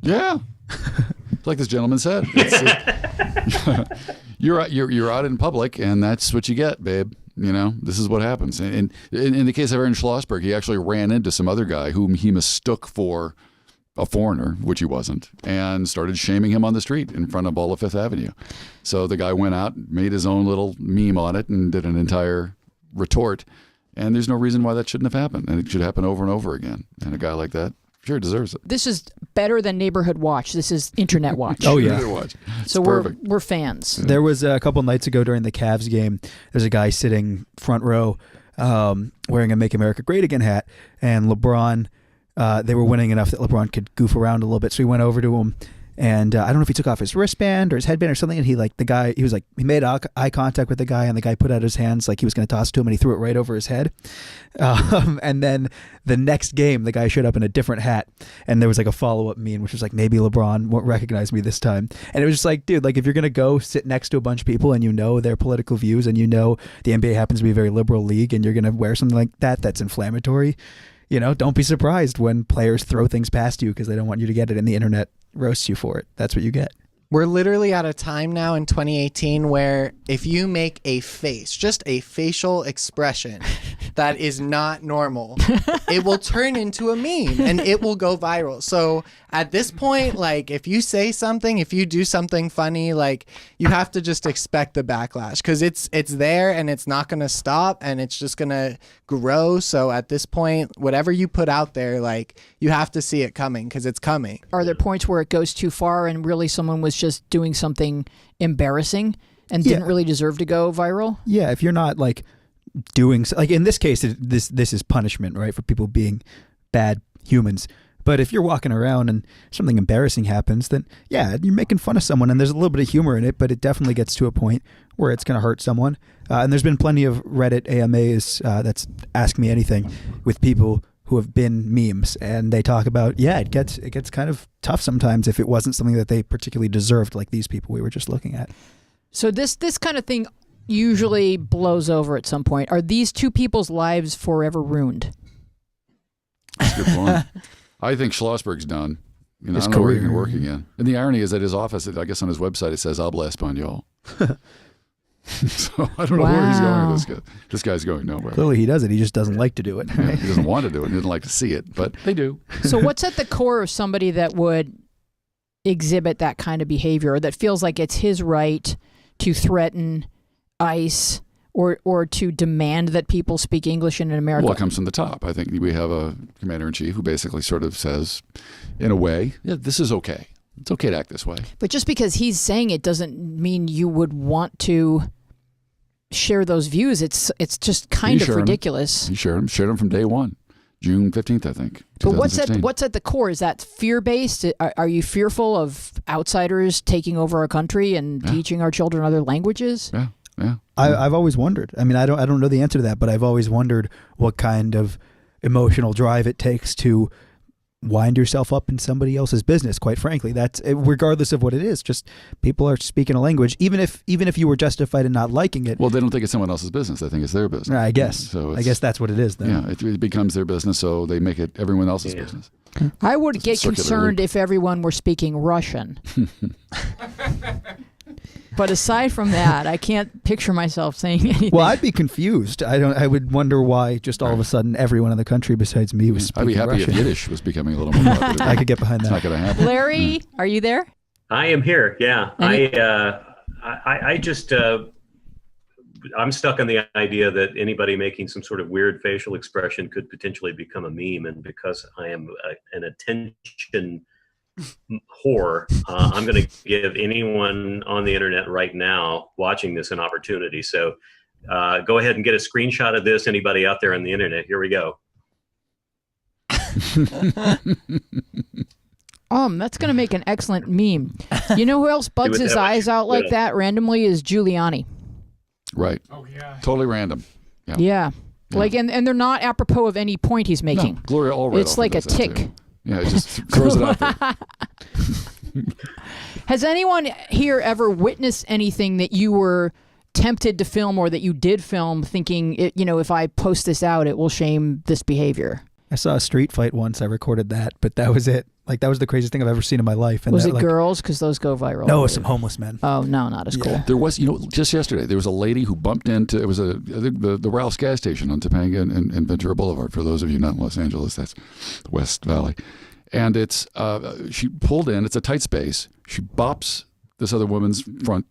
Yeah. Like this gentleman said. You're out in public, and that's what you get, babe. You know, this is what happens. And in the case of Aaron Schlossberg, he actually ran into some other guy whom he mistook for a foreigner, which he wasn't, and started shaming him on the street in front of all of Fifth Avenue. So the guy went out, made his own little meme on it, and did an entire retort. And there's no reason why that shouldn't have happened. And it should happen over and over again. And a guy like that sure deserves it. This is better than Neighborhood Watch. This is Internet Watch. Oh, yeah. Watch. So we're fans. There was a couple nights ago during the Cavs game, there's a guy sitting front row wearing a Make America Great Again hat. And LeBron, they were winning enough that LeBron could goof around a little bit. So he went over to him. And I don't know if he took off his wristband or his headband or something. And he made eye contact with the guy, and the guy put out his hands like he was going to toss it to him, and he threw it right over his head. And then the next game, the guy showed up in a different hat, and there was like a follow-up meme, which was like, maybe LeBron won't recognize me this time. And it was just like, dude, like if you're going to go sit next to a bunch of people and you know their political views and you know the NBA happens to be a very liberal league and you're going to wear something like that that's inflammatory, you know, don't be surprised when players throw things past you because they don't want you to get it, and the internet roasts you for it. That's what you get. We're literally at a time now in 2018 where if you make a face, just a facial expression that is not normal, it will turn into a meme and it will go viral. So at this point, like if you say something, if you do something funny, like you have to just expect the backlash because it's there and it's not going to stop and it's just going to grow. So at this point, whatever you put out there, like you have to see it coming because it's coming. Are there points where it goes too far and really someone was just doing something embarrassing and didn't really deserve to go viral? Yeah, if you're not like doing like in this case, this is punishment, right, for people being bad humans. But if you're walking around and something embarrassing happens, then yeah, you're making fun of someone, and there's a little bit of humor in it, but it definitely gets to a point where it's going to hurt someone. And there's been plenty of Reddit AMAs that's Ask Me Anything with people who have been memes, and they talk about, it gets kind of tough sometimes if it wasn't something that they particularly deserved, like these people we were just looking at. So this kind of thing usually blows over at some point. Are these two people's lives forever ruined? That's a good point. I think Schlossberg's done. You know, I don't know where he can work again. And the irony is that his office, I guess on his website, it says Habla Español. So I don't know where he's going with this guy. This guy's going nowhere. Clearly he does it. He just doesn't like to do it. Yeah, he doesn't want to do it. He doesn't like to see it, but they do. So what's at the core of somebody that would exhibit that kind of behavior, or that feels like it's his right to threaten ICE or to demand that people speak English in America? Well, it comes from the top. I think we have a commander-in-chief who basically sort of says, in a way, yeah, this is okay. It's okay to act this way. But just because he's saying it doesn't mean you would want to share those views. It's just kind of ridiculous. He shared them from day one, June 15th, I think. But what's at the core? Is that fear-based? Are you fearful of outsiders taking over our country and teaching our children other languages? Yeah. Yeah. I've always wondered. I mean, I don't know the answer to that, but I've always wondered what kind of emotional drive it takes to wind yourself up in somebody else's business. Quite frankly, that's regardless of what it is. Just people are speaking a language, even if you were justified in not liking it. Well, they don't think it's someone else's business. They think it's their business. I guess. So I guess that's what it is. Then. Yeah, it becomes their business, so they make it everyone else's business. I would get concerned if everyone were speaking Russian. But aside from that, I can't picture myself saying anything. Well, I'd be confused. I would wonder why just all of a sudden everyone in the country besides me was speaking Russian. I'd be happy if Yiddish was becoming a little more popular. I could get behind that. It's not going to happen. Larry, are you there? I am here. Yeah. I just I'm stuck on the idea that anybody making some sort of weird facial expression could potentially become a meme, and because I am an attention whore, I'm going to give anyone on the internet right now watching this an opportunity. So go ahead and get a screenshot of this. Anybody out there on the internet? Here we go. That's going to make an excellent meme. You know who else bugs his eyes out like that randomly is Giuliani. Right. Oh yeah. Totally random. Yeah. Like, and they're not apropos of any point he's making. No, Gloria Allred. It's like a tick. Yeah, it just throws it out there. Has anyone here ever witnessed anything that you were tempted to film or that you did film thinking, if I post this out, it will shame this behavior? I saw a street fight once. I recorded that, but that was it. Like, that was the craziest thing I've ever seen in my life. And was that, it girls? Because those go viral. No, it was some homeless men. Oh, no, not as cool. There was, just yesterday, there was a lady who bumped into, it was I think the Ralph's gas station on Topanga and Ventura Boulevard. For those of you not in Los Angeles, that's the West Valley. And it's, she pulled in, it's a tight space. She bops this other woman's front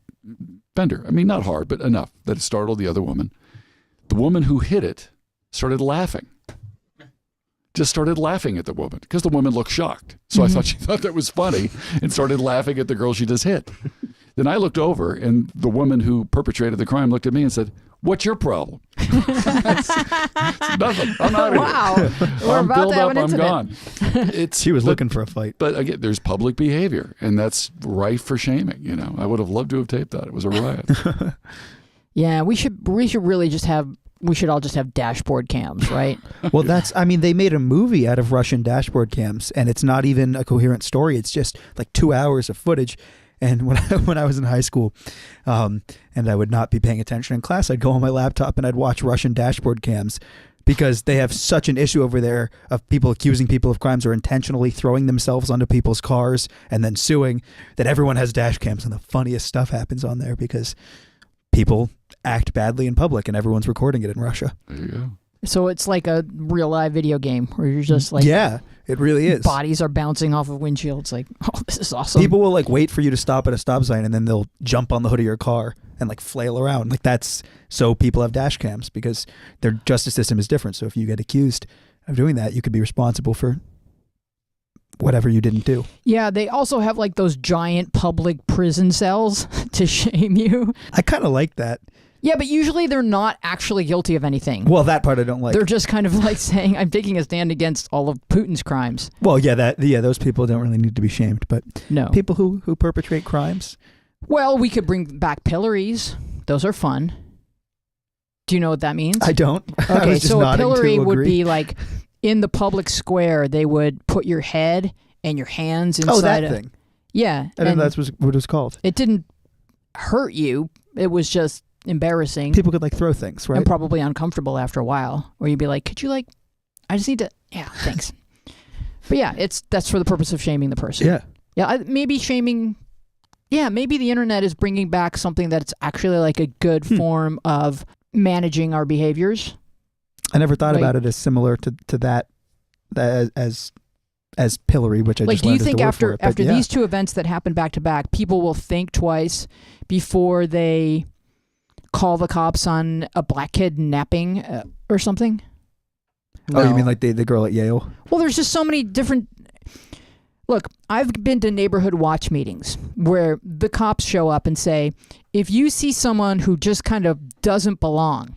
fender. I mean, not hard, but enough that it startled the other woman. The woman who hit it started laughing. Just started laughing at the woman because the woman looked shocked. So I thought she thought that was funny and started laughing at the girl she just hit. Then I looked over and the woman who perpetrated the crime looked at me and said, "What's your problem?" It's nothing. I'm out of here. Wow. We're about to have an incident. I'm gone. She was looking for a fight. But again, there's public behavior, and that's rife for shaming. I would have loved to have taped that. It was a riot. Yeah, we should really just have. We should all just have dashboard cams, right? Well, they made a movie out of Russian dashboard cams, and it's not even a coherent story. It's just like 2 hours of footage. And when I was in high school, and I would not be paying attention in class, I'd go on my laptop and I'd watch Russian dashboard cams because they have such an issue over there of people accusing people of crimes or intentionally throwing themselves onto people's cars and then suing, that everyone has dash cams, and the funniest stuff happens on there because people act badly in public and everyone's recording it in Russia. There you go. So it's like a real live video game where you're just like, yeah, it really is. Bodies are bouncing off of windshields. Like, oh, this is awesome. People will like wait for you to stop at a stop sign and then they'll jump on the hood of your car and like flail around. Like, that's so people have dash cams because their justice system is different. So if you get accused of doing that, you could be responsible for whatever you didn't do. Yeah, they also have like those giant public prison cells to shame you. I kind of like that. Yeah, but usually they're not actually guilty of anything. Well, that part I don't like. They're just kind of like saying, I'm taking a stand against all of Putin's crimes. Well, yeah, those people don't really need to be shamed, but no. People who perpetrate crimes. Well, we could bring back pillories. Those are fun. Do you know what that means? I don't. Okay, so a pillory would be like in the public square, they would put your head and your hands inside. Oh, that thing. Yeah. I didn't know that's what it was called. It didn't hurt you. It was just embarrassing. People could like throw things, right? And probably uncomfortable after a while. Or you'd be like, could you I just need to, yeah, thanks. But yeah, that's for the purpose of shaming the person. Yeah. Yeah, maybe shaming, maybe the internet is bringing back something that's actually like a good form of managing our behaviors. I never thought about it as similar to that as pillory, which I just do you learned think as the word for it. after these two events that happen back to back, people will think twice before they call the cops on a black kid napping or something? No. Oh, you mean like the girl at Yale? Well, there's just so many different... Look, I've been to neighborhood watch meetings where the cops show up and say, if you see someone who just kind of doesn't belong,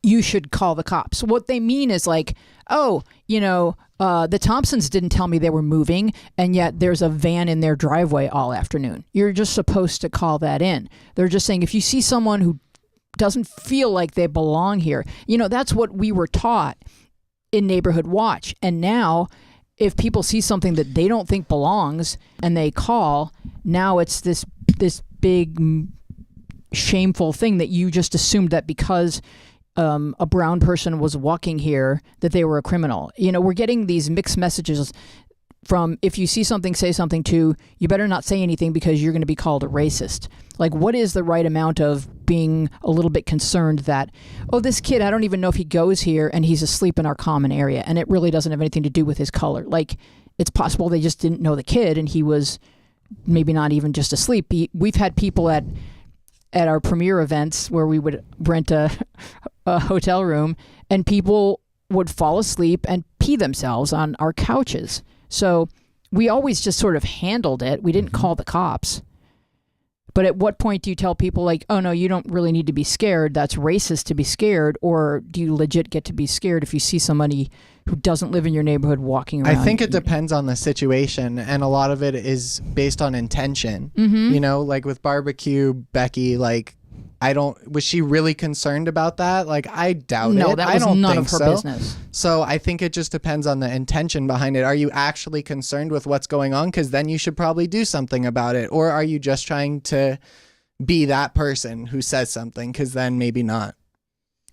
you should call the cops. What they mean is like, oh, the Thompsons didn't tell me they were moving, and yet there's a van in their driveway all afternoon. You're just supposed to call that in. They're just saying if you see someone who doesn't feel like they belong here, that's what we were taught in Neighborhood Watch. And now if people see something that they don't think belongs and they call, now it's this big shameful thing that you just assumed that because a brown person was walking here that they were a criminal. We're getting these mixed messages from if you see something, say something, to you better not say anything because you're going to be called a racist. Like, what is the right amount of being a little bit concerned that, oh, this kid, I don't even know if he goes here and he's asleep in our common area and it really doesn't have anything to do with his color. Like, it's possible they just didn't know the kid and he was maybe not even just asleep. We've had people at our premiere events where we would rent a hotel room and people would fall asleep and pee themselves on our couches. So we always just sort of handled it. We didn't call the cops. But at what point do you tell people like, oh no, you don't really need to be scared. That's racist to be scared. Or do you legit get to be scared if you see somebody who doesn't live in your neighborhood walking around? I think it depends on the situation. And a lot of it is based on intention. Mm-hmm. Like with BBQ Becky, like Was she really concerned about that? Like, I doubt it. No, that was none of her business. So I think it just depends on the intention behind it. Are you actually concerned with what's going on? Because then you should probably do something about it. Or are you just trying to be that person who says something? Because then maybe not.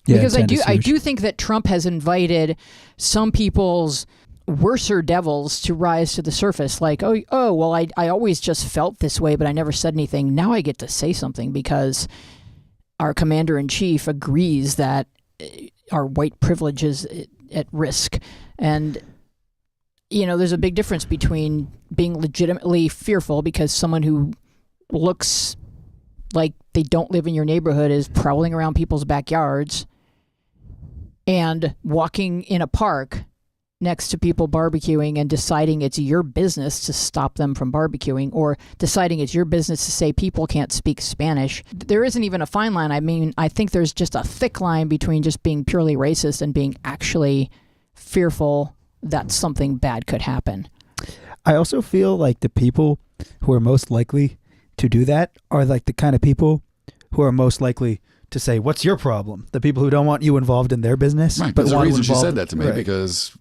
Yeah, because I do think that Trump has invited some people's worser devils to rise to the surface. Like, oh, well, I always just felt this way, but I never said anything. Now I get to say something because our commander-in-chief agrees that our white privilege is at risk. And, there's a big difference between being legitimately fearful because someone who looks like they don't live in your neighborhood is prowling around people's backyards and walking in a park next to people barbecuing and deciding it's your business to stop them from barbecuing, or deciding it's your business to say people can't speak Spanish. There isn't even a fine line. I mean, I think there's just a thick line between just being purely racist and being actually fearful that something bad could happen. I also feel like the people who are most likely to do that are like the kind of people who are most likely to say, what's your problem? The people who don't want you involved in their business. Right, but there's a reason she said that to me, because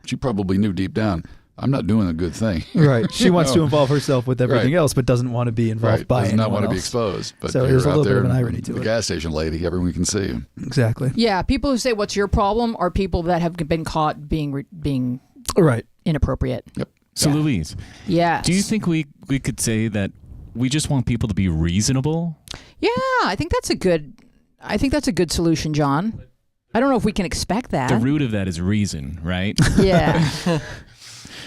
she probably knew deep down, I'm not doing a good thing. Right. She wants to involve herself with everything else, but doesn't want to be involved by anyone else. Does not want to be exposed. But so there's a little bit of an irony to it. The gas station lady, everyone can see you. Exactly. Yeah, people who say, what's your problem, are people that have been caught being right inappropriate. Yep. So, Louise. Yes. Do you think we could say that we just want people to be reasonable? Yeah, I think that's a good solution, John. I don't know if we can expect that. The root of that is reason, right? Yeah.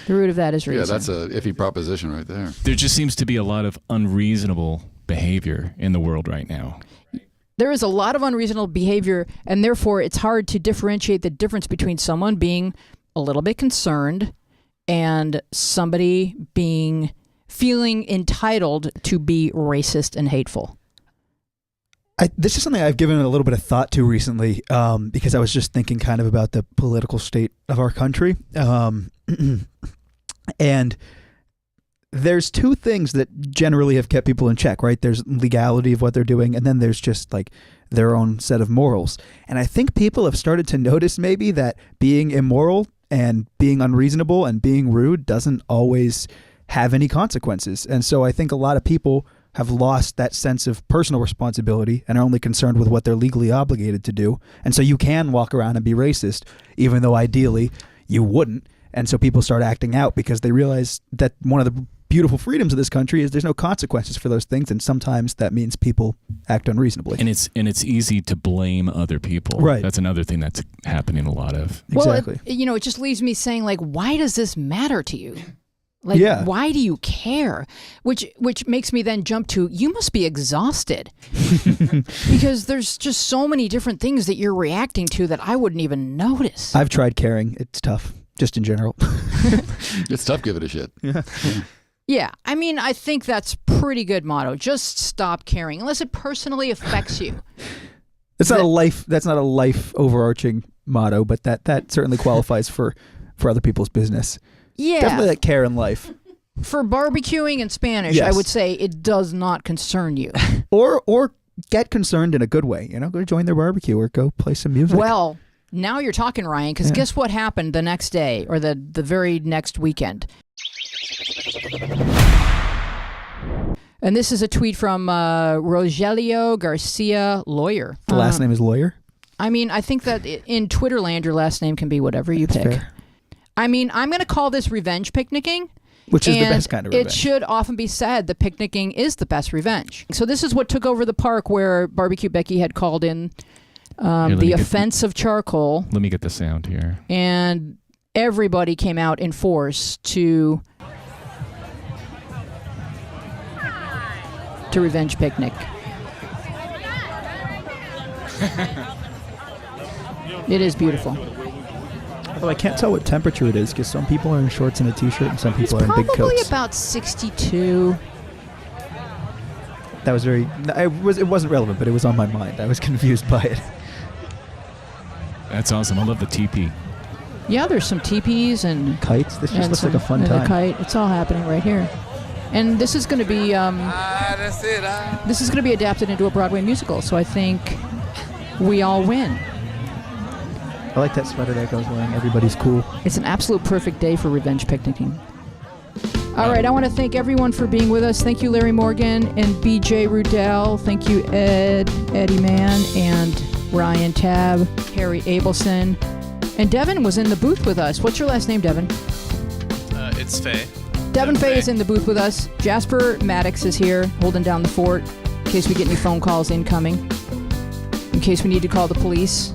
The root of that is reason. Yeah, that's a iffy proposition right there. There just seems to be a lot of unreasonable behavior in the world right now. There is a lot of unreasonable behavior, and therefore it's hard to differentiate the difference between someone being a little bit concerned and somebody feeling entitled to be racist and hateful. This is something I've given a little bit of thought to recently, because I was just thinking kind of about the political state of our country. And there's two things that generally have kept people in check, right? There's legality of what they're doing, and then there's just like their own set of morals. And I think people have started to notice maybe that being immoral and being unreasonable and being rude doesn't always have any consequences. And so I think a lot of people have lost that sense of personal responsibility and are only concerned with what they're legally obligated to do. And so you can walk around and be racist, even though ideally you wouldn't. And so people start acting out because they realize that one of the beautiful freedoms of this country is there's no consequences for those things, and sometimes that means people act unreasonably. And it's easy to blame other people. Right. That's another thing that's happening a lot of. Exactly. Well, it just leaves me saying, like, why does this matter to you? Like, why do you care? Which makes me then jump to, you must be exhausted. Because there's just so many different things that you're reacting to that I wouldn't even notice. I've tried caring. It's tough, just in general. It's tough giving a shit. Yeah, I mean, I think that's pretty good motto. Just stop caring, unless it personally affects you. That's not a life overarching motto, but that certainly qualifies for other people's business. Yeah. Definitely that care in life. For barbecuing in Spanish, yes. I would say it does not concern you. Or get concerned in a good way. Go join their barbecue or go play some music. Well, now you're talking, Ryan, because guess what happened the next day or the very next weekend? And this is a tweet from Rogelio Garcia, lawyer. The last name is lawyer? I mean, I think that in Twitterland, your last name can be whatever you pick. Fair. I mean, I'm going to call this revenge picnicking. Which is the best kind of revenge. It should often be said that picnicking is the best revenge. So this is what took over the park where BBQ Becky had called in the offense of charcoal. Let me get the sound here. And everybody came out in force to revenge picnic. It is beautiful. Well, I can't tell what temperature it is because some people are in shorts and a t-shirt and some people are in big coats. Probably about 62. That was it wasn't relevant, but it was on my mind. I was confused by it. That's awesome. I love the teepee. Yeah, there's some teepees and kites. This just looks like a fun time. The kite. It's all happening right here. And this is going to be adapted into a Broadway musical. So I think we all win. I like that sweater that goes wearing. Everybody's cool. It's an absolute perfect day for revenge picnicking. All right, I want to thank everyone for being with us. Thank you, Larry Morgan and BJ Rudell. Thank you, Eddie Mann, and Ryan Tabb, Harry Abelson. And Devin was in the booth with us. What's your last name, Devin? It's Faye. Devin Faye is in the booth with us. Jasper Maddox is here, holding down the fort, in case we get any phone calls incoming. In case we need to call the police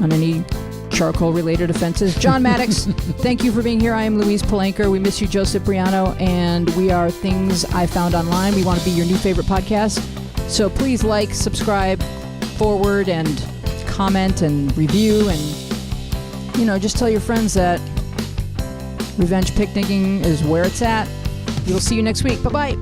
on any charcoal-related offenses. John Maddox, thank you for being here. I am Louise Palanker. We miss you, Joseph Briano, and we are Things I Found Online. We want to be your new favorite podcast. So please like, subscribe, forward, and comment and review, and just tell your friends that revenge picnicking is where it's at. We'll see you next week. Bye-bye.